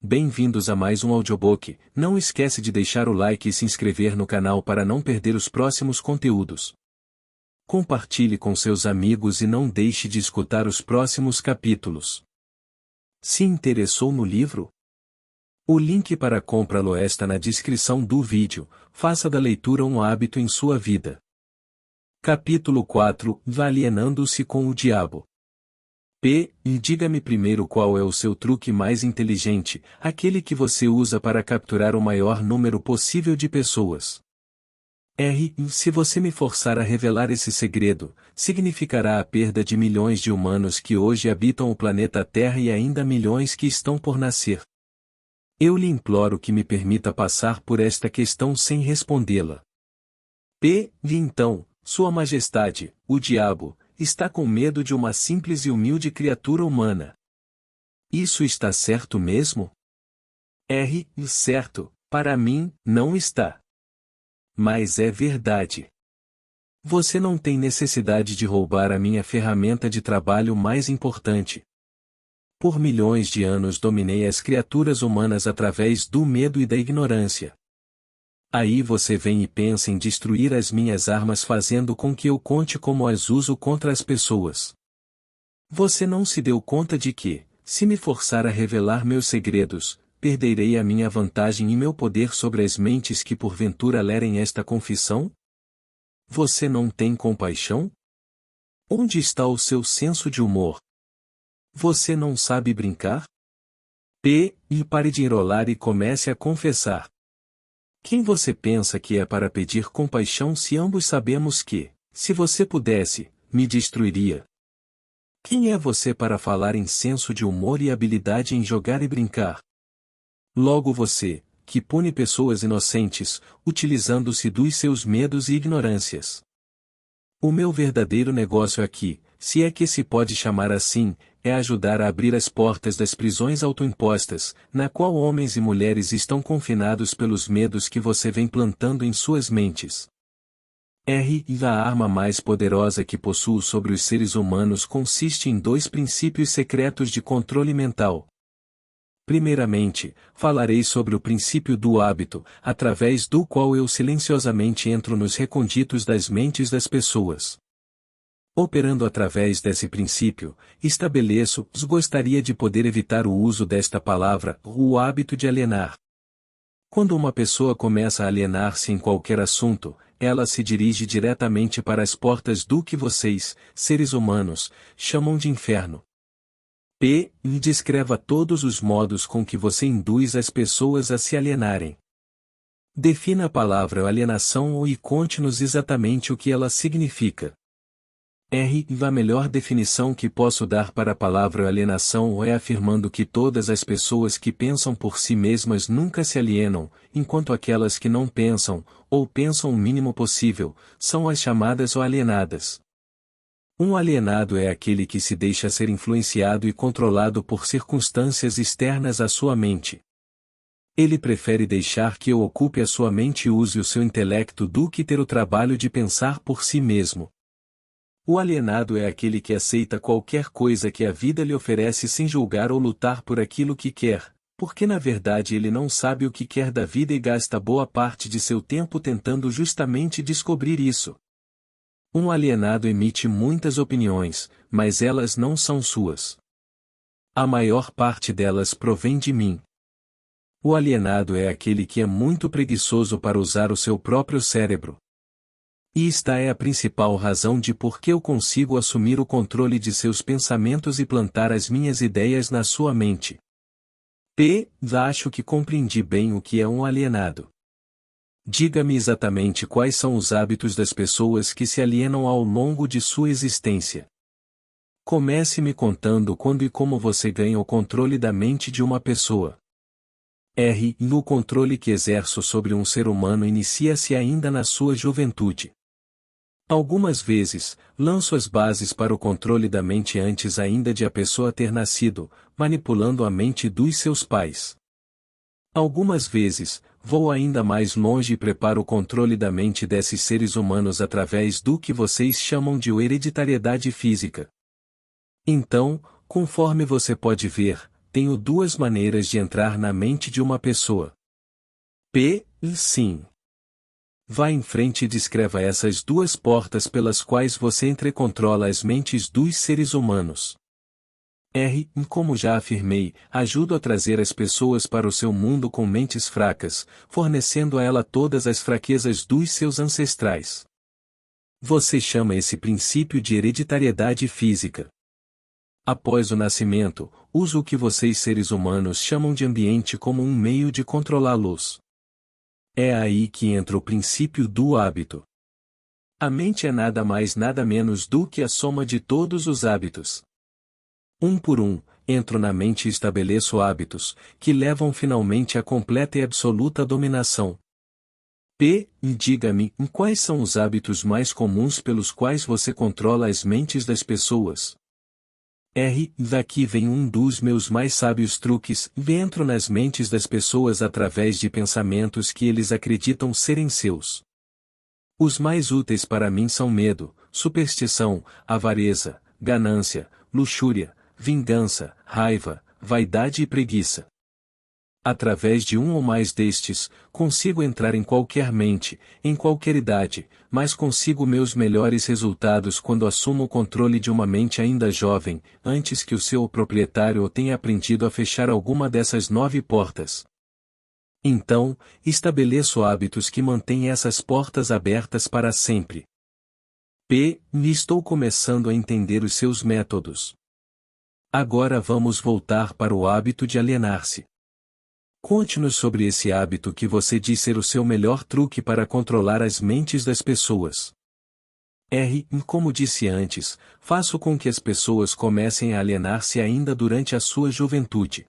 bem-vindos a mais um audiobook. Não esquece de deixar o like e se inscrever no canal para não perder os próximos conteúdos. Compartilhe com seus amigos e não deixe de escutar os próximos capítulos. Se interessou no livro? O link para comprá-lo está na descrição do vídeo. Faça da leitura um hábito em sua vida. Capítulo 4 Alienando-se com o Diabo. E diga-me primeiro qual é o seu truque mais inteligente, aquele que você usa para capturar o maior número possível de pessoas. Se você me forçar a revelar esse segredo, significará a perda de milhões de humanos que hoje habitam o planeta Terra e ainda milhões que estão por nascer. Eu lhe imploro que me permita passar por esta questão sem respondê-la. Então, Sua Majestade, o Diabo, está com medo de uma simples e humilde criatura humana. Isso está certo mesmo? Certo, para mim, não está. Mas é verdade. Você não tem necessidade de roubar a minha ferramenta de trabalho mais importante. Por milhões de anos dominei as criaturas humanas através do medo e da ignorância. Aí você vem e pensa em destruir as minhas armas fazendo com que eu conte como as uso contra as pessoas. Você não se deu conta de que, se me forçar a revelar meus segredos, perderei a minha vantagem e meu poder sobre as mentes que porventura lerem esta confissão? Você não tem compaixão? Onde está o seu senso de humor? Você não sabe brincar? Pare de enrolar e comece a confessar. Quem você pensa que é para pedir compaixão se ambos sabemos que, se você pudesse, me destruiria? Quem é você para falar em senso de humor e habilidade em jogar e brincar? Logo você, que pune pessoas inocentes, utilizando-se dos seus medos e ignorâncias. O meu verdadeiro negócio aqui, se é que se pode chamar assim, é ajudar a abrir as portas das prisões autoimpostas, na qual homens e mulheres estão confinados pelos medos que você vem plantando em suas mentes. A arma mais poderosa que possuo sobre os seres humanos consiste em dois princípios secretos de controle mental. Primeiramente, falarei sobre o princípio do hábito, através do qual eu silenciosamente entro nos reconditos das mentes das pessoas. Operando através desse princípio, gostaria de poder evitar o uso desta palavra, o hábito de alienar. Quando uma pessoa começa a alienar-se em qualquer assunto, ela se dirige diretamente para as portas do que vocês, seres humanos, chamam de inferno. Descreva todos os modos com que você induz as pessoas a se alienarem. Defina a palavra alienação e conte-nos exatamente o que ela significa. A melhor definição que posso dar para a palavra alienação é afirmando que todas as pessoas que pensam por si mesmas nunca se alienam, enquanto aquelas que não pensam, ou pensam o mínimo possível, são as chamadas alienadas. Um alienado é aquele que se deixa ser influenciado e controlado por circunstâncias externas à sua mente. Ele prefere deixar que eu ocupe a sua mente e use o seu intelecto do que ter o trabalho de pensar por si mesmo. O alienado é aquele que aceita qualquer coisa que a vida lhe oferece sem julgar ou lutar por aquilo que quer, porque na verdade ele não sabe o que quer da vida e gasta boa parte de seu tempo tentando justamente descobrir isso. Um alienado emite muitas opiniões, mas elas não são suas. A maior parte delas provém de mim. O alienado é aquele que é muito preguiçoso para usar o seu próprio cérebro. E esta é a principal razão de por que eu consigo assumir o controle de seus pensamentos e plantar as minhas ideias na sua mente. Acho que compreendi bem o que é um alienado. Diga-me exatamente quais são os hábitos das pessoas que se alienam ao longo de sua existência. Comece me contando quando e como você ganha o controle da mente de uma pessoa. O controle que exerço sobre um ser humano inicia-se ainda na sua juventude. Algumas vezes, lanço as bases para o controle da mente antes ainda de a pessoa ter nascido, manipulando a mente dos seus pais. Algumas vezes, vou ainda mais longe e preparo o controle da mente desses seres humanos através do que vocês chamam de hereditariedade física. Então, conforme você pode ver, tenho duas maneiras de entrar na mente de uma pessoa. Sim. Vá em frente e descreva essas duas portas pelas quais você entrecontrola as mentes dos seres humanos. Como já afirmei, ajudo a trazer as pessoas para o seu mundo com mentes fracas, fornecendo a ela todas as fraquezas dos seus ancestrais. Você chama esse princípio de hereditariedade física. Após o nascimento, uso o que vocês seres humanos chamam de ambiente como um meio de controlá-los. É aí que entra o princípio do hábito. A mente é nada mais nada menos do que a soma de todos os hábitos. Um por um, entro na mente e estabeleço hábitos, que levam finalmente à completa e absoluta dominação. Diga-me, quais são os hábitos mais comuns pelos quais você controla as mentes das pessoas? Daqui vem um dos meus mais sábios truques, entro nas mentes das pessoas através de pensamentos que eles acreditam serem seus. Os mais úteis para mim são medo, superstição, avareza, ganância, luxúria, vingança, raiva, vaidade e preguiça. Através de um ou mais destes, consigo entrar em qualquer mente, em qualquer idade, mas consigo meus melhores resultados quando assumo o controle de uma mente ainda jovem, antes que o seu proprietário tenha aprendido a fechar alguma dessas 9 portas. Então, estabeleço hábitos que mantêm essas portas abertas para sempre. Estou começando a entender os seus métodos. Agora vamos voltar para o hábito de alienar-se. Conte-nos sobre esse hábito que você diz ser o seu melhor truque para controlar as mentes das pessoas. Como disse antes, faço com que as pessoas comecem a alienar-se ainda durante a sua juventude.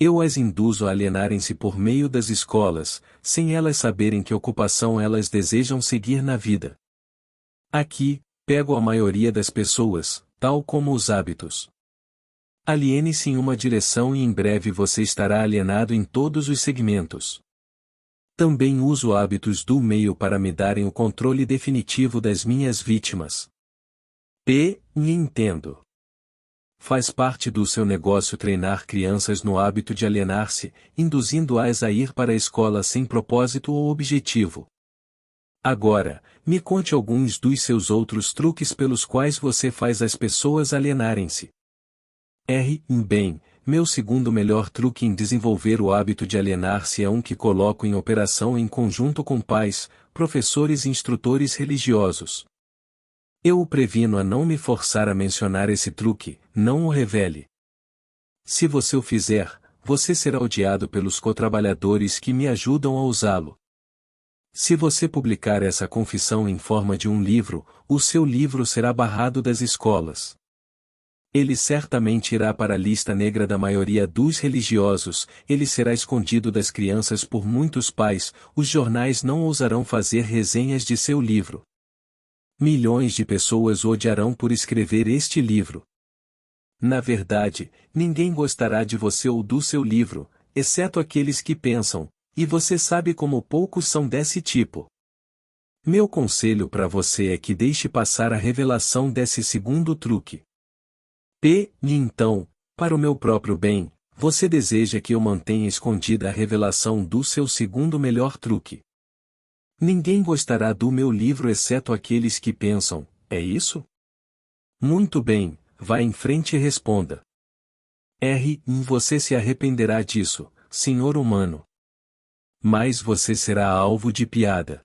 Eu as induzo a alienarem-se por meio das escolas, sem elas saberem que ocupação elas desejam seguir na vida. Aqui, pego a maioria das pessoas, tal como os hábitos. Aliene-se em uma direção e em breve você estará alienado em todos os segmentos. Também uso hábitos do meio para me darem o controle definitivo das minhas vítimas. Entendo. Faz parte do seu negócio treinar crianças no hábito de alienar-se, induzindo-as a ir para a escola sem propósito ou objetivo. Agora, me conte alguns dos seus outros truques pelos quais você faz as pessoas alienarem-se. Bem, meu segundo melhor truque em desenvolver o hábito de alienar-se é um que coloco em operação em conjunto com pais, professores e instrutores religiosos. Eu o previno a não me forçar a mencionar esse truque, não o revele. Se você o fizer, você será odiado pelos cotrabalhadores que me ajudam a usá-lo. Se você publicar essa confissão em forma de um livro, o seu livro será barrado das escolas. Ele certamente irá para a lista negra da maioria dos religiosos, ele será escondido das crianças por muitos pais, os jornais não ousarão fazer resenhas de seu livro. Milhões de pessoas o odiarão por escrever este livro. Na verdade, ninguém gostará de você ou do seu livro, exceto aqueles que pensam, e você sabe como poucos são desse tipo. Meu conselho para você é que deixe passar a revelação desse segundo truque. E então, para o meu próprio bem, você deseja que eu mantenha escondida a revelação do seu segundo melhor truque. Ninguém gostará do meu livro exceto aqueles que pensam, é isso? Muito bem, vá em frente e responda. Você se arrependerá disso, senhor humano. Mas você será alvo de piada.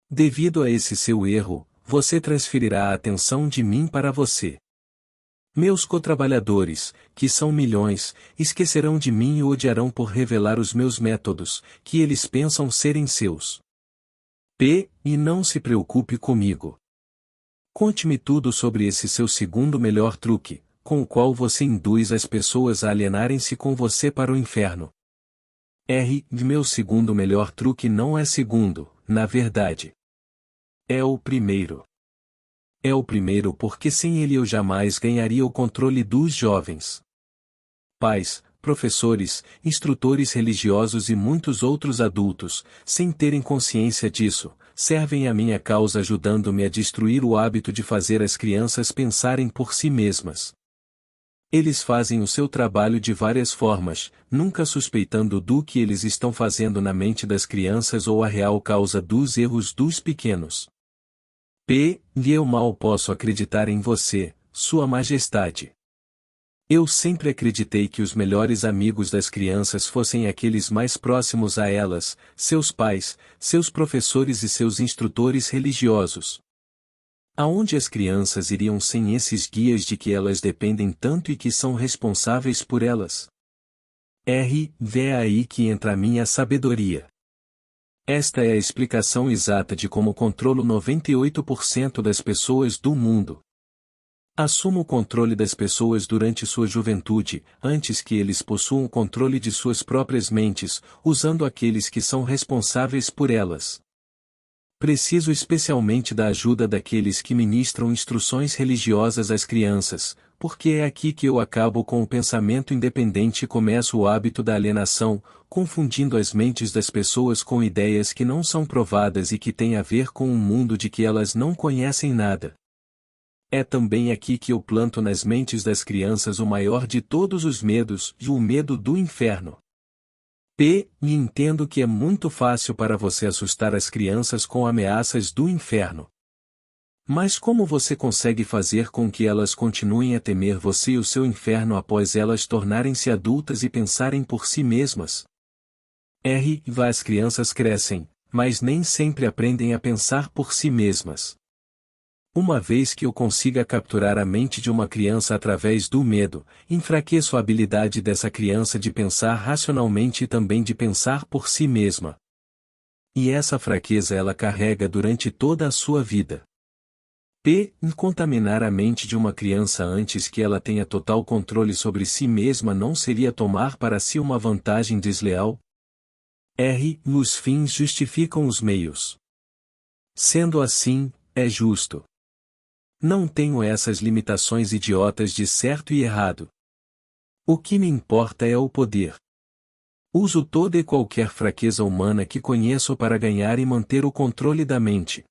Devido a esse seu erro, você transferirá a atenção de mim para você. Meus cotrabalhadores, que são milhões, esquecerão de mim e odiarão por revelar os meus métodos, que eles pensam serem seus. E não se preocupe comigo. Conte-me tudo sobre esse seu segundo melhor truque, com o qual você induz as pessoas a alienarem-se com você para o inferno. Meu segundo melhor truque não é segundo, na verdade. É o primeiro. É o primeiro porque sem ele eu jamais ganharia o controle dos jovens. Pais, professores, instrutores religiosos e muitos outros adultos, sem terem consciência disso, servem à minha causa ajudando-me a destruir o hábito de fazer as crianças pensarem por si mesmas. Eles fazem o seu trabalho de várias formas, nunca suspeitando do que eles estão fazendo na mente das crianças ou a real causa dos erros dos pequenos. P. E eu mal posso acreditar em você, Sua Majestade. Eu sempre acreditei que os melhores amigos das crianças fossem aqueles mais próximos a elas, seus pais, seus professores e seus instrutores religiosos. Aonde as crianças iriam sem esses guias de que elas dependem tanto e que são responsáveis por elas? É aí que entra a minha sabedoria. Esta é a explicação exata de como controlo 98% das pessoas do mundo. Assumo o controle das pessoas durante sua juventude, antes que eles possuam o controle de suas próprias mentes, usando aqueles que são responsáveis por elas. Preciso especialmente da ajuda daqueles que ministram instruções religiosas às crianças, porque é aqui que eu acabo com o pensamento independente e começo o hábito da alienação, confundindo as mentes das pessoas com ideias que não são provadas e que têm a ver com um mundo de que elas não conhecem nada. É também aqui que eu planto nas mentes das crianças o maior de todos os medos, e o medo do inferno. E entendo que é muito fácil para você assustar as crianças com ameaças do inferno. Mas como você consegue fazer com que elas continuem a temer você e o seu inferno após elas tornarem-se adultas e pensarem por si mesmas? As crianças crescem, mas nem sempre aprendem a pensar por si mesmas. Uma vez que eu consiga capturar a mente de uma criança através do medo, enfraqueço a habilidade dessa criança de pensar racionalmente e também de pensar por si mesma. E essa fraqueza ela carrega durante toda a sua vida. Contaminar a mente de uma criança antes que ela tenha total controle sobre si mesma não seria tomar para si uma vantagem desleal? Os fins justificam os meios. Sendo assim, é justo. Não tenho essas limitações idiotas de certo e errado. O que me importa é o poder. Uso toda e qualquer fraqueza humana que conheço para ganhar e manter o controle da mente.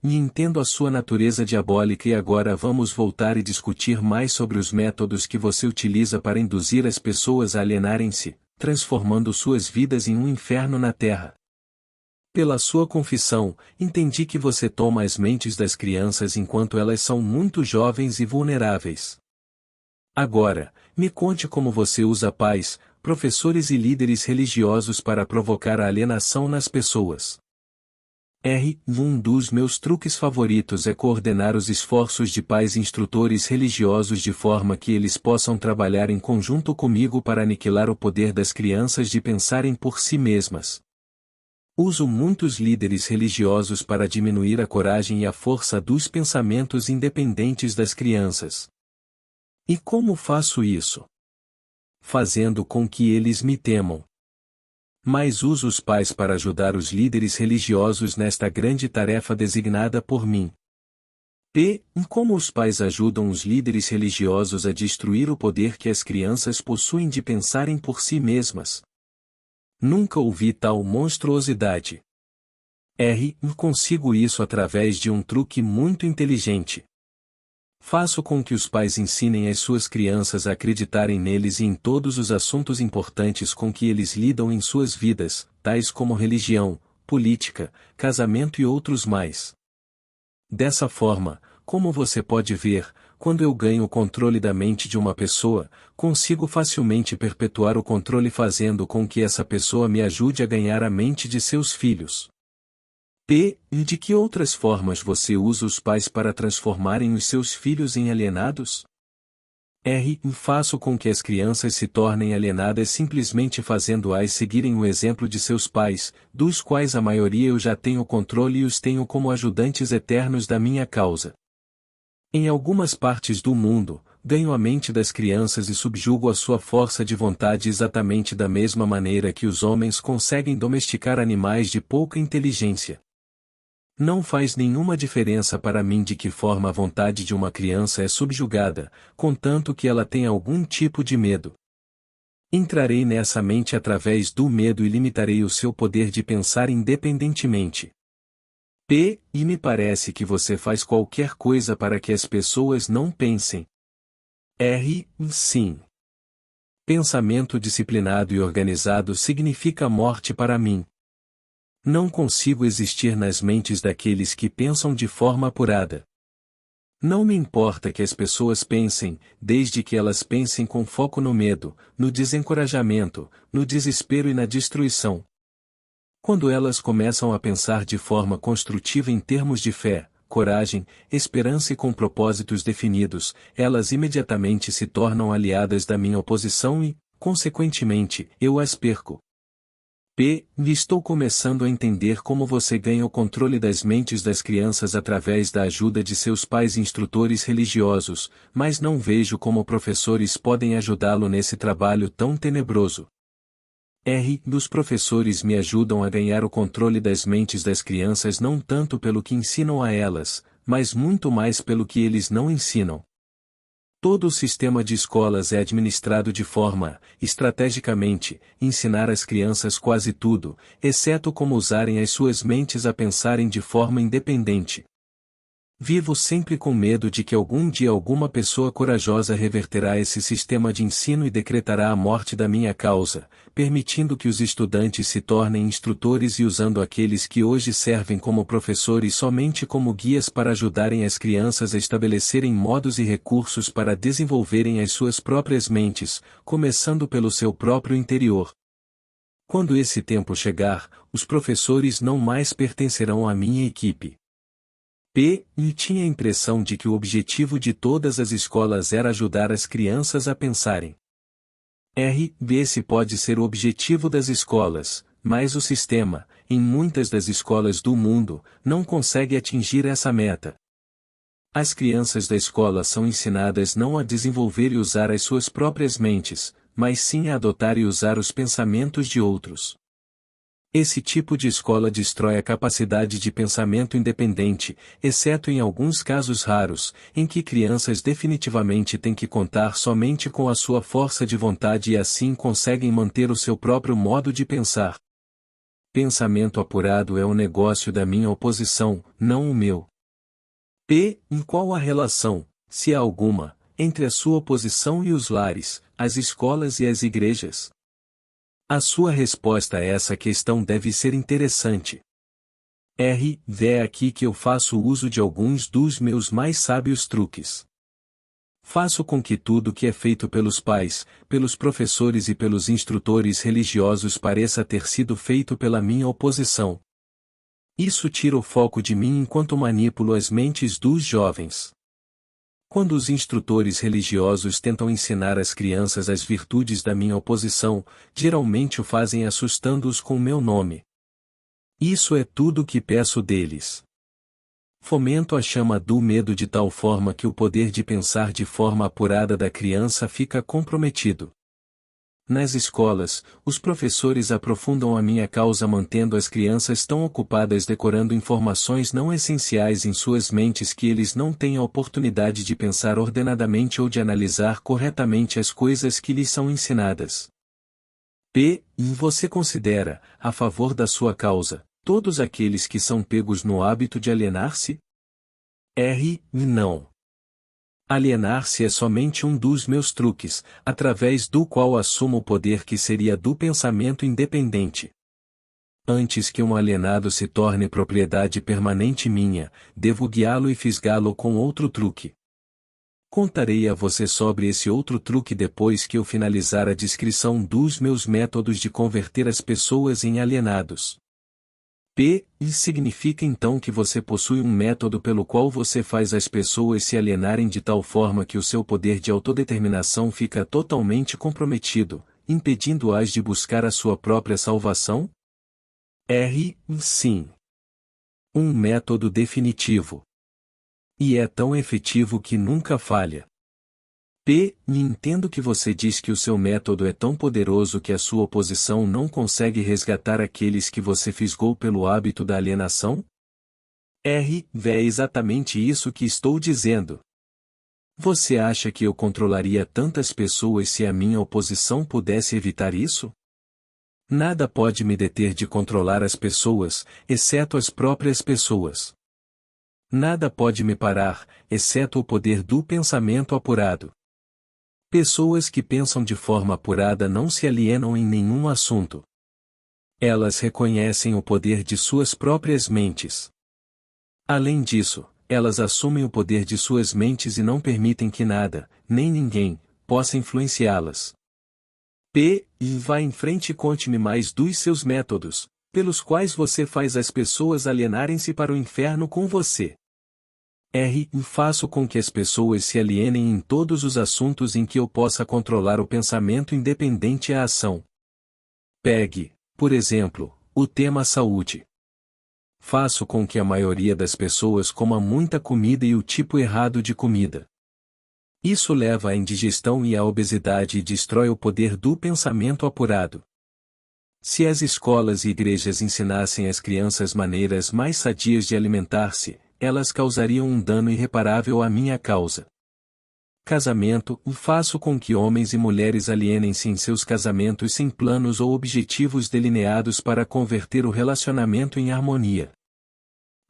Entendo a sua natureza diabólica e agora vamos voltar e discutir mais sobre os métodos que você utiliza para induzir as pessoas a alienarem-se, transformando suas vidas em um inferno na Terra. Pela sua confissão, entendi que você toma as mentes das crianças enquanto elas são muito jovens e vulneráveis. Agora, me conte como você usa pais, professores e líderes religiosos para provocar a alienação nas pessoas. Um dos meus truques favoritos é coordenar os esforços de pais instrutores religiosos de forma que eles possam trabalhar em conjunto comigo para aniquilar o poder das crianças de pensarem por si mesmas. Uso muitos líderes religiosos para diminuir a coragem e a força dos pensamentos independentes das crianças. E como faço isso? Fazendo com que eles me temam. Mas uso os pais para ajudar os líderes religiosos nesta grande tarefa designada por mim. Como os pais ajudam os líderes religiosos a destruir o poder que as crianças possuem de pensarem por si mesmas. Nunca ouvi tal monstruosidade. Consigo isso através de um truque muito inteligente. Faço com que os pais ensinem as suas crianças a acreditarem neles e em todos os assuntos importantes com que eles lidam em suas vidas, tais como religião, política, casamento e outros mais. Dessa forma, como você pode ver, quando eu ganho o controle da mente de uma pessoa, consigo facilmente perpetuar o controle fazendo com que essa pessoa me ajude a ganhar a mente de seus filhos. De que outras formas você usa os pais para transformarem os seus filhos em alienados? Faço com que as crianças se tornem alienadas simplesmente fazendo-as seguirem o exemplo de seus pais, dos quais a maioria eu já tenho controle e os tenho como ajudantes eternos da minha causa. Em algumas partes do mundo, ganho a mente das crianças e subjugo a sua força de vontade exatamente da mesma maneira que os homens conseguem domesticar animais de pouca inteligência. Não faz nenhuma diferença para mim de que forma a vontade de uma criança é subjugada, contanto que ela tenha algum tipo de medo. Entrarei nessa mente através do medo e limitarei o seu poder de pensar independentemente. E me parece que você faz qualquer coisa para que as pessoas não pensem. Sim. Pensamento disciplinado e organizado significa morte para mim. Não consigo existir nas mentes daqueles que pensam de forma apurada. Não me importa que as pessoas pensem, desde que elas pensem com foco no medo, no desencorajamento, no desespero e na destruição. Quando elas começam a pensar de forma construtiva em termos de fé, coragem, esperança e com propósitos definidos, elas imediatamente se tornam aliadas da minha oposição e, consequentemente, eu as perco. Estou começando a entender como você ganha o controle das mentes das crianças através da ajuda de seus pais instrutores religiosos, mas não vejo como professores podem ajudá-lo nesse trabalho tão tenebroso. Os professores me ajudam a ganhar o controle das mentes das crianças não tanto pelo que ensinam a elas, mas muito mais pelo que eles não ensinam. Todo o sistema de escolas é administrado de forma, estrategicamente, ensinar às crianças quase tudo, exceto como usarem as suas mentes a pensarem de forma independente. Vivo sempre com medo de que algum dia alguma pessoa corajosa reverterá esse sistema de ensino e decretará a morte da minha causa, permitindo que os estudantes se tornem instrutores e usando aqueles que hoje servem como professores somente como guias para ajudarem as crianças a estabelecerem modos e recursos para desenvolverem as suas próprias mentes, começando pelo seu próprio interior. Quando esse tempo chegar, os professores não mais pertencerão à minha equipe. Tinha a impressão de que o objetivo de todas as escolas era ajudar as crianças a pensarem. Esse pode ser o objetivo das escolas, mas o sistema, em muitas das escolas do mundo, não consegue atingir essa meta. As crianças da escola são ensinadas não a desenvolver e usar as suas próprias mentes, mas sim a adotar e usar os pensamentos de outros. Esse tipo de escola destrói a capacidade de pensamento independente, exceto em alguns casos raros, em que crianças definitivamente têm que contar somente com a sua força de vontade e assim conseguem manter o seu próprio modo de pensar. Pensamento apurado é o negócio da minha oposição, não o meu. Em qual a relação, se há alguma, entre a sua oposição e os lares, as escolas e as igrejas? A sua resposta a essa questão deve ser interessante. É aqui que eu faço uso de alguns dos meus mais sábios truques. Faço com que tudo que é feito pelos pais, pelos professores e pelos instrutores religiosos pareça ter sido feito pela minha oposição. Isso tira o foco de mim enquanto manipulo as mentes dos jovens. Quando os instrutores religiosos tentam ensinar às crianças as virtudes da minha oposição, geralmente o fazem assustando-os com meu nome. Isso é tudo o que peço deles. Fomento a chama do medo de tal forma que o poder de pensar de forma apurada da criança fica comprometido. Nas escolas, os professores aprofundam a minha causa mantendo as crianças tão ocupadas decorando informações não essenciais em suas mentes que eles não têm a oportunidade de pensar ordenadamente ou de analisar corretamente as coisas que lhes são ensinadas. Você considera, a favor da sua causa, todos aqueles que são pegos no hábito de alienar-se? Não. Alienar-se é somente um dos meus truques, através do qual assumo o poder que seria do pensamento independente. Antes que um alienado se torne propriedade permanente minha, devo guiá-lo e fisgá-lo com outro truque. Contarei a você sobre esse outro truque depois que eu finalizar a descrição dos meus métodos de converter as pessoas em alienados. Isso significa então que você possui um método pelo qual você faz as pessoas se alienarem de tal forma que o seu poder de autodeterminação fica totalmente comprometido, impedindo-as de buscar a sua própria salvação? Sim. Um método definitivo. E é tão efetivo que nunca falha. Entendo que você diz que o seu método é tão poderoso que a sua oposição não consegue resgatar aqueles que você fisgou pelo hábito da alienação? É exatamente isso que estou dizendo. Você acha que eu controlaria tantas pessoas se a minha oposição pudesse evitar isso? Nada pode me deter de controlar as pessoas, exceto as próprias pessoas. Nada pode me parar, exceto o poder do pensamento apurado. Pessoas que pensam de forma apurada não se alienam em nenhum assunto. Elas reconhecem o poder de suas próprias mentes. Além disso, elas assumem o poder de suas mentes e não permitem que nada, nem ninguém, possa influenciá-las. Vá em frente e conte-me mais dos seus métodos, pelos quais você faz as pessoas alienarem-se para o inferno com você. Faço com que as pessoas se alienem em todos os assuntos em que eu possa controlar o pensamento independente à ação. Pegue, por exemplo, o tema saúde. Faço com que a maioria das pessoas coma muita comida e o tipo errado de comida. Isso leva à indigestão e à obesidade e destrói o poder do pensamento apurado. Se as escolas e igrejas ensinassem às crianças maneiras mais sadias de alimentar-se, elas causariam um dano irreparável à minha causa. Casamento. Faço com que homens e mulheres alienem-se em seus casamentos sem planos ou objetivos delineados para converter o relacionamento em harmonia.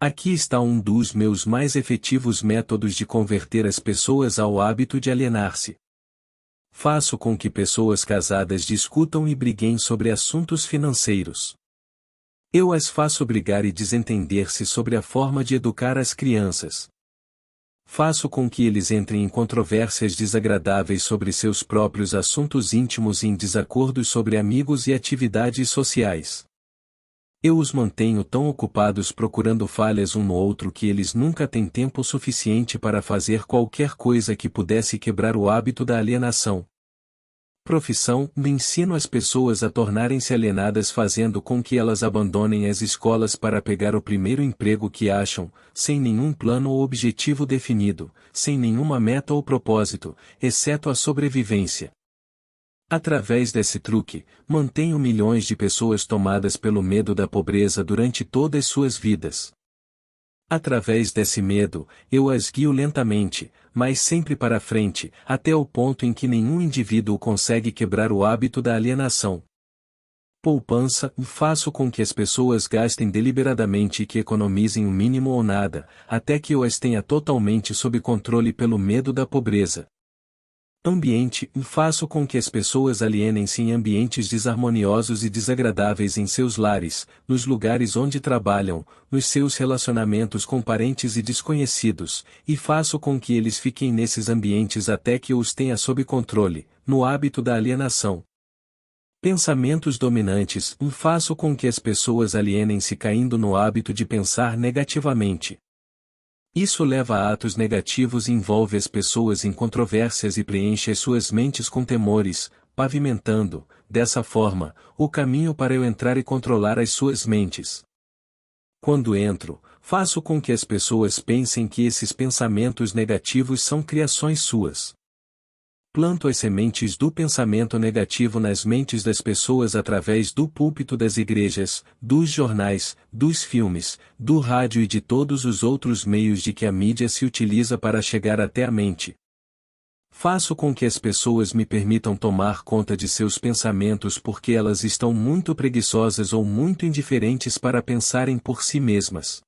Aqui está um dos meus mais efetivos métodos de converter as pessoas ao hábito de alienar-se. Faço com que pessoas casadas discutam e briguem sobre assuntos financeiros. Eu as faço brigar e desentender-se sobre a forma de educar as crianças. Faço com que eles entrem em controvérsias desagradáveis sobre seus próprios assuntos íntimos e em desacordos sobre amigos e atividades sociais. Eu os mantenho tão ocupados procurando falhas um no outro que eles nunca têm tempo suficiente para fazer qualquer coisa que pudesse quebrar o hábito da alienação. Profissão. Ensino as pessoas a tornarem-se alienadas fazendo com que elas abandonem as escolas para pegar o primeiro emprego que acham, sem nenhum plano ou objetivo definido, sem nenhuma meta ou propósito, exceto a sobrevivência. Através desse truque, mantenho milhões de pessoas tomadas pelo medo da pobreza durante todas suas vidas. Através desse medo, eu as guio lentamente, mas sempre para frente, até o ponto em que nenhum indivíduo consegue quebrar o hábito da alienação. Poupança. Faço com que as pessoas gastem deliberadamente e que economizem o mínimo ou nada, até que eu as tenha totalmente sob controle pelo medo da pobreza. Ambiente. Faço com que as pessoas alienem-se em ambientes desarmoniosos e desagradáveis em seus lares, nos lugares onde trabalham, nos seus relacionamentos com parentes e desconhecidos, e faço com que eles fiquem nesses ambientes até que eu os tenha sob controle, no hábito da alienação. Pensamentos dominantes. Faço com que as pessoas alienem-se caindo no hábito de pensar negativamente. Isso leva a atos negativos e envolve as pessoas em controvérsias e preenche as suas mentes com temores, pavimentando, dessa forma, o caminho para eu entrar e controlar as suas mentes. Quando entro, faço com que as pessoas pensem que esses pensamentos negativos são criações suas. Planto as sementes do pensamento negativo nas mentes das pessoas através do púlpito das igrejas, dos jornais, dos filmes, do rádio e de todos os outros meios de que a mídia se utiliza para chegar até a mente. Faço com que as pessoas me permitam tomar conta de seus pensamentos porque elas estão muito preguiçosas ou muito indiferentes para pensarem por si mesmas.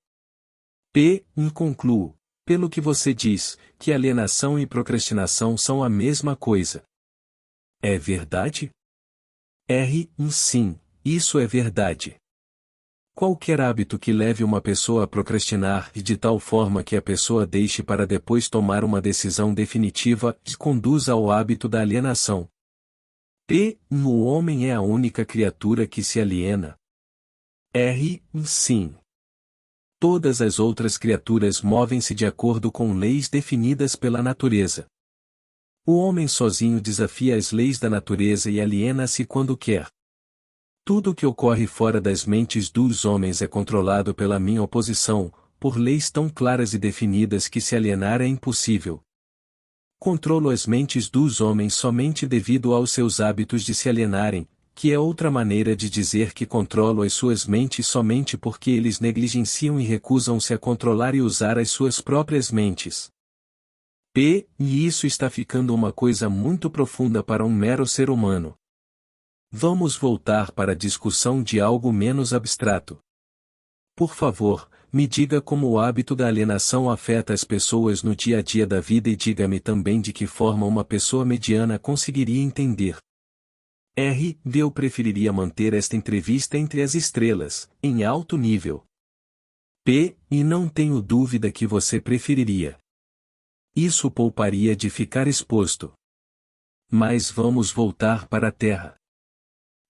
Concluo. Pelo que você diz, que alienação e procrastinação são a mesma coisa. É verdade? Sim, isso é verdade. Qualquer hábito que leve uma pessoa a procrastinar e de tal forma que a pessoa deixe para depois tomar uma decisão definitiva e conduza ao hábito da alienação. O homem é a única criatura que se aliena. Sim. Todas as outras criaturas movem-se de acordo com leis definidas pela natureza. O homem sozinho desafia as leis da natureza e aliena-se quando quer. Tudo o que ocorre fora das mentes dos homens é controlado pela minha oposição, por leis tão claras e definidas que se alienar é impossível. Controlo as mentes dos homens somente devido aos seus hábitos de se alienarem, que é outra maneira de dizer que controlo as suas mentes somente porque eles negligenciam e recusam-se a controlar e usar as suas próprias mentes. E isso está ficando uma coisa muito profunda para um mero ser humano. Vamos voltar para a discussão de algo menos abstrato. Por favor, me diga como o hábito da alienação afeta as pessoas no dia a dia da vida e diga-me também de que forma uma pessoa mediana conseguiria entender. Eu preferiria manter esta entrevista entre as estrelas, em alto nível. E não tenho dúvida que você preferiria. Isso pouparia de ficar exposto. Mas vamos voltar para a Terra.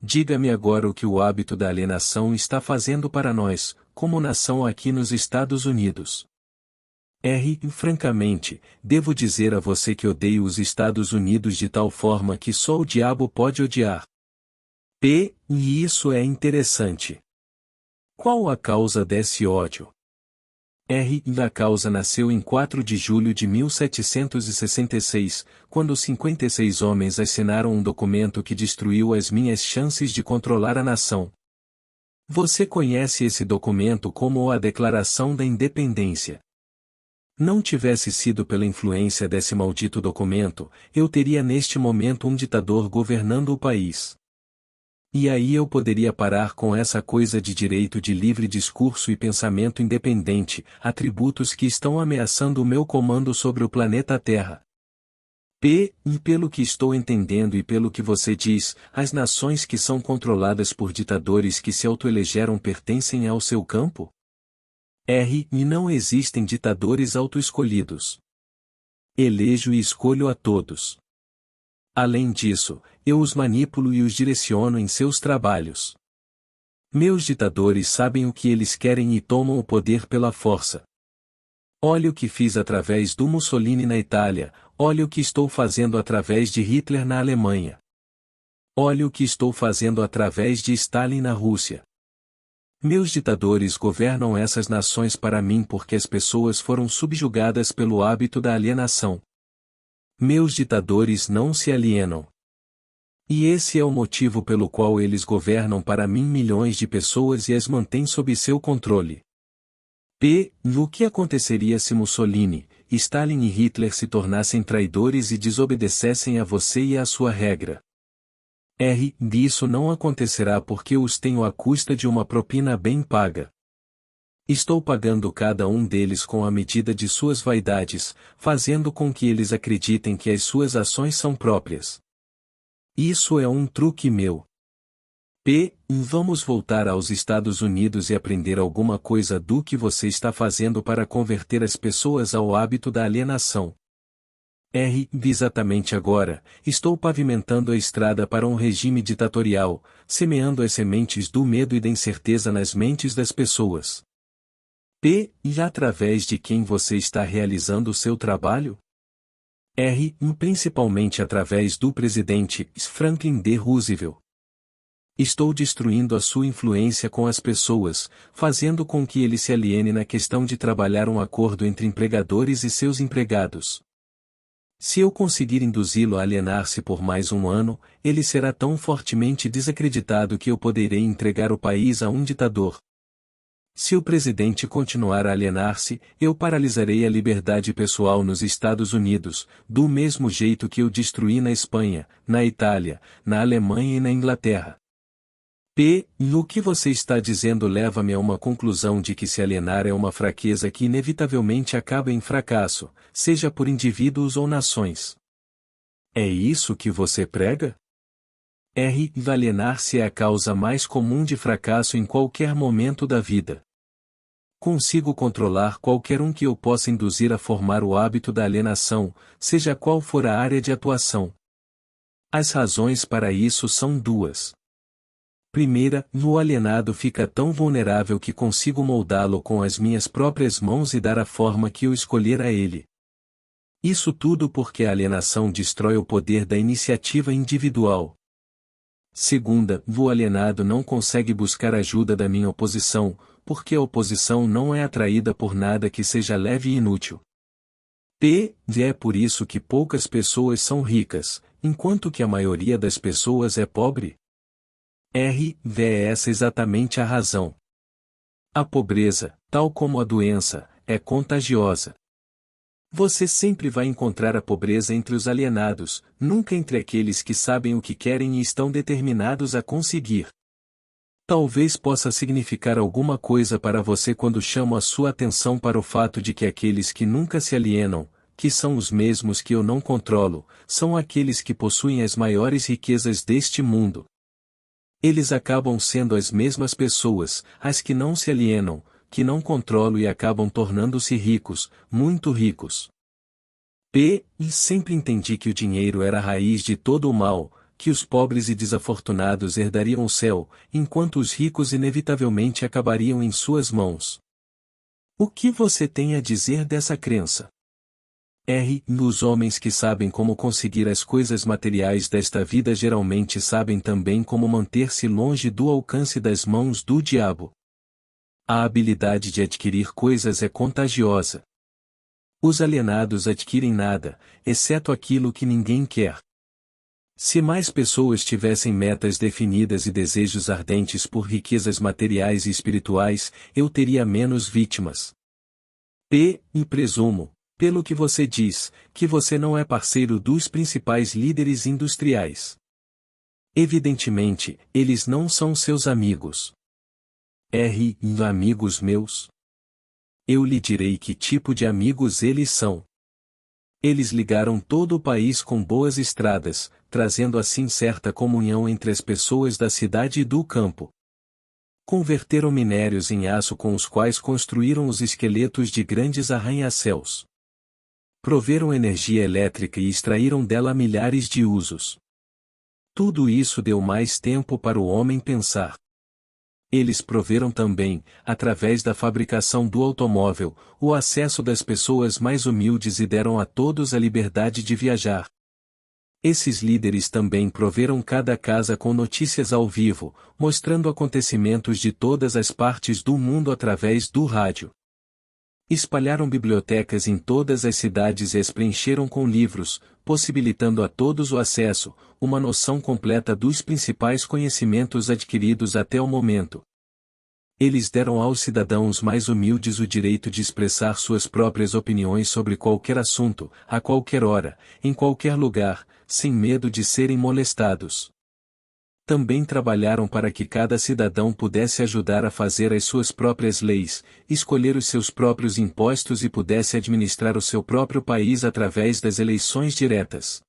Diga-me agora o que o hábito da alienação está fazendo para nós, como nação aqui nos Estados Unidos. Francamente, devo dizer a você que odeio os Estados Unidos de tal forma que só o diabo pode odiar. E isso é interessante. Qual a causa desse ódio? A causa nasceu em 4 de julho de 1766, quando 56 homens assinaram um documento que destruiu as minhas chances de controlar a nação. Você conhece esse documento como a Declaração da Independência. Não tivesse sido pela influência desse maldito documento, eu teria neste momento um ditador governando o país. E aí eu poderia parar com essa coisa de direito de livre discurso e pensamento independente, atributos que estão ameaçando o meu comando sobre o planeta Terra. E pelo que estou entendendo e pelo que você diz, as nações que são controladas por ditadores que se autoelegeram pertencem ao seu campo? E não existem ditadores autoescolhidos. Elejo e escolho a todos. Além disso, eu os manipulo e os direciono em seus trabalhos. Meus ditadores sabem o que eles querem e tomam o poder pela força. Olha o que fiz através do Mussolini na Itália, olha o que estou fazendo através de Hitler na Alemanha. Olha o que estou fazendo através de Stalin na Rússia. Meus ditadores governam essas nações para mim porque as pessoas foram subjugadas pelo hábito da alienação. Meus ditadores não se alienam. E esse é o motivo pelo qual eles governam para mim milhões de pessoas e as mantêm sob seu controle. O que aconteceria se Mussolini, Stalin e Hitler se tornassem traidores e desobedecessem a você e à sua regra? Isso não acontecerá porque eu os tenho à custa de uma propina bem paga. Estou pagando cada um deles com a medida de suas vaidades, fazendo com que eles acreditem que as suas ações são próprias. Isso é um truque meu. Vamos voltar aos Estados Unidos e aprender alguma coisa do que você está fazendo para converter as pessoas ao hábito da alienação. Exatamente agora, estou pavimentando a estrada para um regime ditatorial, semeando as sementes do medo e da incerteza nas mentes das pessoas. E através de quem você está realizando o seu trabalho? Principalmente através do presidente Franklin D. Roosevelt. Estou destruindo a sua influência com as pessoas, fazendo com que ele se aliene na questão de trabalhar um acordo entre empregadores e seus empregados. Se eu conseguir induzi-lo a alienar-se por mais um ano, ele será tão fortemente desacreditado que eu poderei entregar o país a um ditador. Se o presidente continuar a alienar-se, eu paralisarei a liberdade pessoal nos Estados Unidos, do mesmo jeito que eu destruí na Espanha, na Itália, na Alemanha e na Inglaterra. O que você está dizendo leva-me a uma conclusão de que se alienar é uma fraqueza que inevitavelmente acaba em fracasso, seja por indivíduos ou nações. É isso que você prega? Alienar-se é a causa mais comum de fracasso em qualquer momento da vida. Consigo controlar qualquer um que eu possa induzir a formar o hábito da alienação, seja qual for a área de atuação. As razões para isso são duas. Primeira, o alienado fica tão vulnerável que consigo moldá-lo com as minhas próprias mãos e dar a forma que eu escolher a ele. Isso tudo porque a alienação destrói o poder da iniciativa individual. Segunda, o alienado não consegue buscar ajuda da minha oposição, porque a oposição não é atraída por nada que seja leve e inútil. É por isso que poucas pessoas são ricas, enquanto que a maioria das pessoas é pobre? É essa exatamente a razão. A pobreza, tal como a doença, é contagiosa. Você sempre vai encontrar a pobreza entre os alienados, nunca entre aqueles que sabem o que querem e estão determinados a conseguir. Talvez possa significar alguma coisa para você quando chamo a sua atenção para o fato de que aqueles que nunca se alienam, que são os mesmos que eu não controlo, são aqueles que possuem as maiores riquezas deste mundo. Eles acabam sendo as mesmas pessoas, as que não se alienam, que não controlo e acabam tornando-se ricos, muito ricos. E sempre entendi que o dinheiro era a raiz de todo o mal, que os pobres e desafortunados herdariam o céu, enquanto os ricos inevitavelmente acabariam em suas mãos. O que você tem a dizer dessa crença? Os homens que sabem como conseguir as coisas materiais desta vida geralmente sabem também como manter-se longe do alcance das mãos do diabo. A habilidade de adquirir coisas é contagiosa. Os alienados adquirem nada, exceto aquilo que ninguém quer. Se mais pessoas tivessem metas definidas e desejos ardentes por riquezas materiais e espirituais, eu teria menos vítimas. E presumo, pelo que você diz, que você não é parceiro dos principais líderes industriais. Evidentemente, eles não são seus amigos. Amigos meus? Eu lhe direi que tipo de amigos eles são. Eles ligaram todo o país com boas estradas, trazendo assim certa comunhão entre as pessoas da cidade e do campo. Converteram minérios em aço com os quais construíram os esqueletos de grandes arranha-céus. Proveram energia elétrica e extraíram dela milhares de usos. Tudo isso deu mais tempo para o homem pensar. Eles proveram também, através da fabricação do automóvel, o acesso das pessoas mais humildes e deram a todos a liberdade de viajar. Esses líderes também proveram cada casa com notícias ao vivo, mostrando acontecimentos de todas as partes do mundo através do rádio. Espalharam bibliotecas em todas as cidades e as preencheram com livros, possibilitando a todos o acesso, uma noção completa dos principais conhecimentos adquiridos até o momento. Eles deram aos cidadãos mais humildes o direito de expressar suas próprias opiniões sobre qualquer assunto, a qualquer hora, em qualquer lugar, sem medo de serem molestados. Também trabalharam para que cada cidadão pudesse ajudar a fazer as suas próprias leis, escolher os seus próprios impostos e pudesse administrar o seu próprio país através das eleições diretas.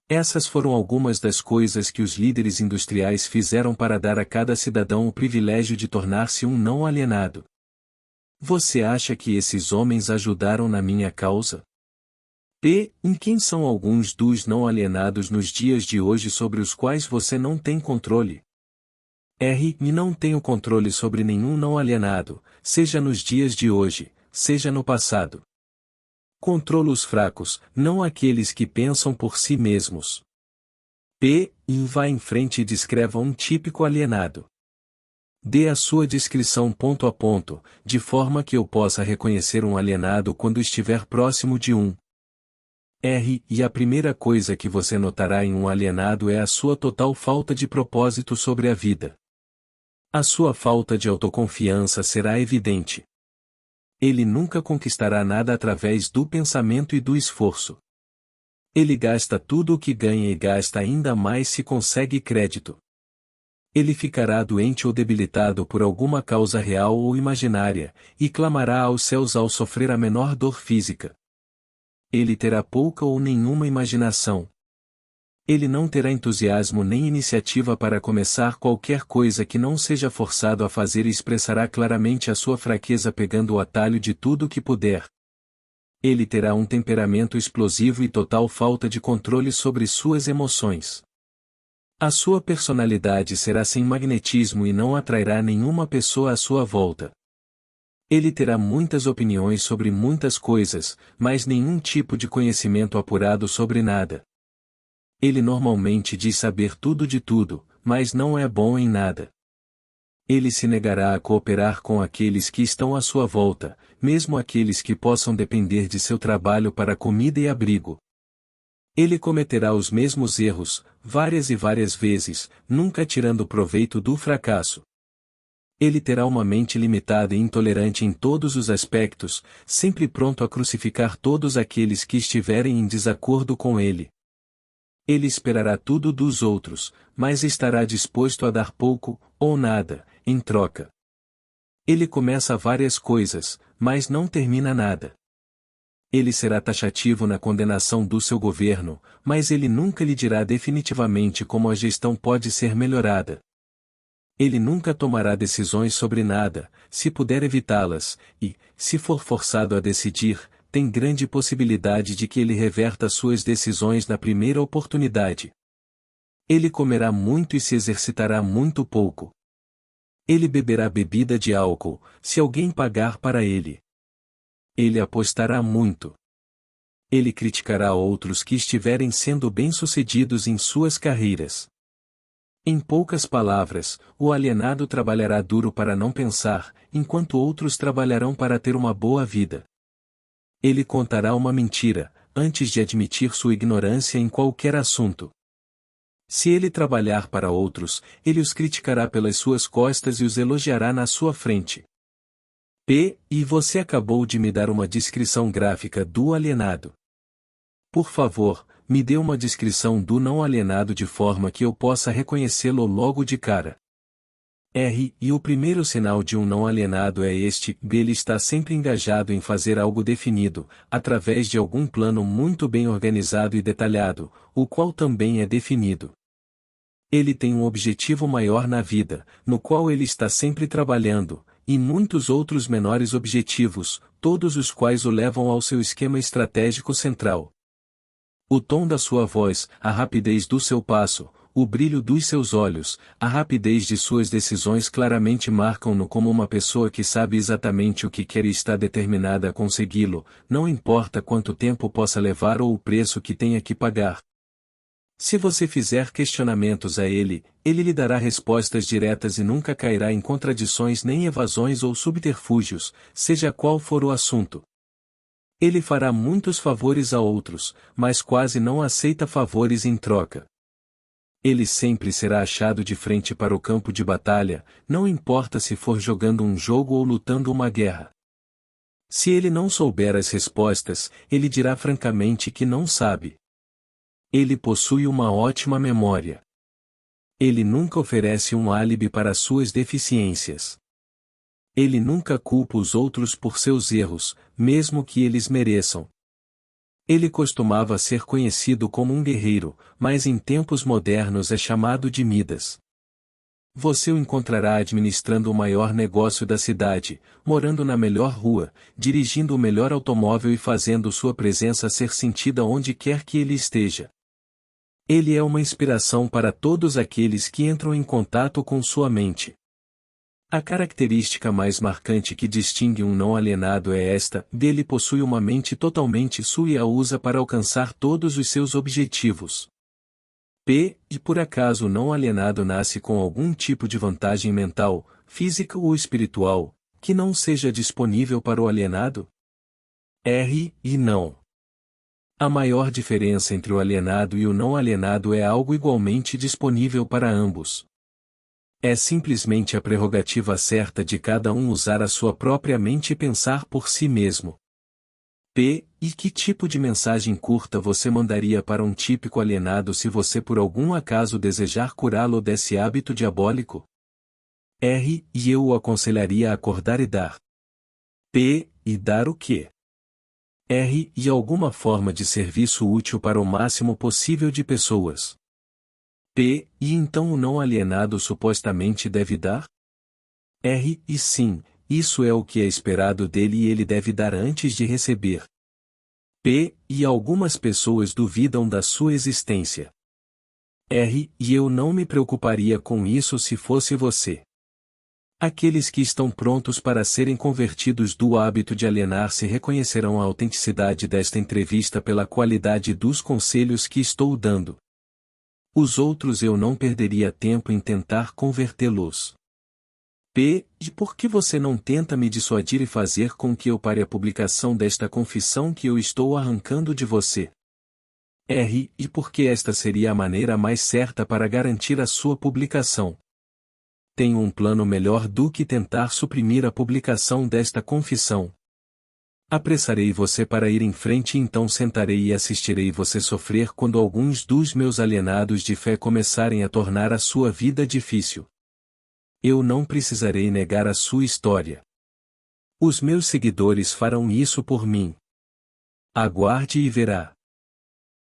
Essas foram algumas das coisas que os líderes industriais fizeram para dar a cada cidadão o privilégio de tornar-se um não alienado. Você acha que esses homens ajudaram na minha causa? Em quem são alguns dos não alienados nos dias de hoje sobre os quais você não tem controle? Não tenho controle sobre nenhum não alienado, seja nos dias de hoje, seja no passado. Controlo os fracos, não aqueles que pensam por si mesmos. Vá em frente e descreva um típico alienado. Dê a sua descrição ponto a ponto, de forma que eu possa reconhecer um alienado quando estiver próximo de um. E a primeira coisa que você notará em um alienado é a sua total falta de propósito sobre a vida. A sua falta de autoconfiança será evidente. Ele nunca conquistará nada através do pensamento e do esforço. Ele gasta tudo o que ganha e gasta ainda mais se consegue crédito. Ele ficará doente ou debilitado por alguma causa real ou imaginária, e clamará aos céus ao sofrer a menor dor física. Ele terá pouca ou nenhuma imaginação. Ele não terá entusiasmo nem iniciativa para começar qualquer coisa que não seja forçado a fazer e expressará claramente a sua fraqueza pegando o atalho de tudo o que puder. Ele terá um temperamento explosivo e total falta de controle sobre suas emoções. A sua personalidade será sem magnetismo e não atrairá nenhuma pessoa à sua volta. Ele terá muitas opiniões sobre muitas coisas, mas nenhum tipo de conhecimento apurado sobre nada. Ele normalmente diz saber tudo de tudo, mas não é bom em nada. Ele se negará a cooperar com aqueles que estão à sua volta, mesmo aqueles que possam depender de seu trabalho para comida e abrigo. Ele cometerá os mesmos erros, várias e várias vezes, nunca tirando proveito do fracasso. Ele terá uma mente limitada e intolerante em todos os aspectos, sempre pronto a crucificar todos aqueles que estiverem em desacordo com ele. Ele esperará tudo dos outros, mas estará disposto a dar pouco, ou nada, em troca. Ele começa várias coisas, mas não termina nada. Ele será taxativo na condenação do seu governo, mas ele nunca lhe dirá definitivamente como a gestão pode ser melhorada. Ele nunca tomará decisões sobre nada, se puder evitá-las, e, se for forçado a decidir, tem grande possibilidade de que ele reverta suas decisões na primeira oportunidade. Ele comerá muito e se exercitará muito pouco. Ele beberá bebida de álcool, se alguém pagar para ele. Ele apostará muito. Ele criticará outros que estiverem sendo bem-sucedidos em suas carreiras. Em poucas palavras, o alienado trabalhará duro para não pensar, enquanto outros trabalharão para ter uma boa vida. Ele contará uma mentira, antes de admitir sua ignorância em qualquer assunto. Se ele trabalhar para outros, ele os criticará pelas suas costas e os elogiará na sua frente. E você acabou de me dar uma descrição gráfica do alienado. Por favor, me dê uma descrição do não alienado de forma que eu possa reconhecê-lo logo de cara. E o primeiro sinal de um não alienado é este: ele está sempre engajado em fazer algo definido, através de algum plano muito bem organizado e detalhado, o qual também é definido. Ele tem um objetivo maior na vida, no qual ele está sempre trabalhando, e muitos outros menores objetivos, todos os quais o levam ao seu esquema estratégico central. O tom da sua voz, a rapidez do seu passo, o brilho dos seus olhos, a rapidez de suas decisões claramente marcam-no como uma pessoa que sabe exatamente o que quer e está determinada a consegui-lo, não importa quanto tempo possa levar ou o preço que tenha que pagar. Se você fizer questionamentos a ele, ele lhe dará respostas diretas e nunca cairá em contradições nem evasões ou subterfúgios, seja qual for o assunto. Ele fará muitos favores a outros, mas quase não aceita favores em troca. Ele sempre será achado de frente para o campo de batalha, não importa se for jogando um jogo ou lutando uma guerra. Se ele não souber as respostas, ele dirá francamente que não sabe. Ele possui uma ótima memória. Ele nunca oferece um álibi para suas deficiências. Ele nunca culpa os outros por seus erros, mesmo que eles mereçam. Ele costumava ser conhecido como um guerreiro, mas em tempos modernos é chamado de Midas. Você o encontrará administrando o maior negócio da cidade, morando na melhor rua, dirigindo o melhor automóvel e fazendo sua presença ser sentida onde quer que ele esteja. Ele é uma inspiração para todos aqueles que entram em contato com sua mente. A característica mais marcante que distingue um não alienado é esta: ele possui uma mente totalmente sua e a usa para alcançar todos os seus objetivos. E por acaso o não alienado nasce com algum tipo de vantagem mental, física ou espiritual, que não seja disponível para o alienado? E não. A maior diferença entre o alienado e o não alienado é algo igualmente disponível para ambos. É simplesmente a prerrogativa certa de cada um usar a sua própria mente e pensar por si mesmo. E que tipo de mensagem curta você mandaria para um típico alienado se você por algum acaso desejar curá-lo desse hábito diabólico? E eu o aconselharia a acordar e dar. E dar o quê? E alguma forma de serviço útil para o máximo possível de pessoas. E então o não alienado supostamente deve dar? E sim, isso é o que é esperado dele e ele deve dar antes de receber. E algumas pessoas duvidam da sua existência. E eu não me preocuparia com isso se fosse você. Aqueles que estão prontos para serem convertidos do hábito de alienar-se reconhecerão a autenticidade desta entrevista pela qualidade dos conselhos que estou dando. Os outros eu não perderia tempo em tentar convertê-los. E por que você não tenta me dissuadir e fazer com que eu pare a publicação desta confissão que eu estou arrancando de você? E porque esta seria a maneira mais certa para garantir a sua publicação. Tenho um plano melhor do que tentar suprimir a publicação desta confissão. Apressarei você para ir em frente e então sentarei e assistirei você sofrer quando alguns dos meus alienados de fé começarem a tornar a sua vida difícil. Eu não precisarei negar a sua história. Os meus seguidores farão isso por mim. Aguarde e verá.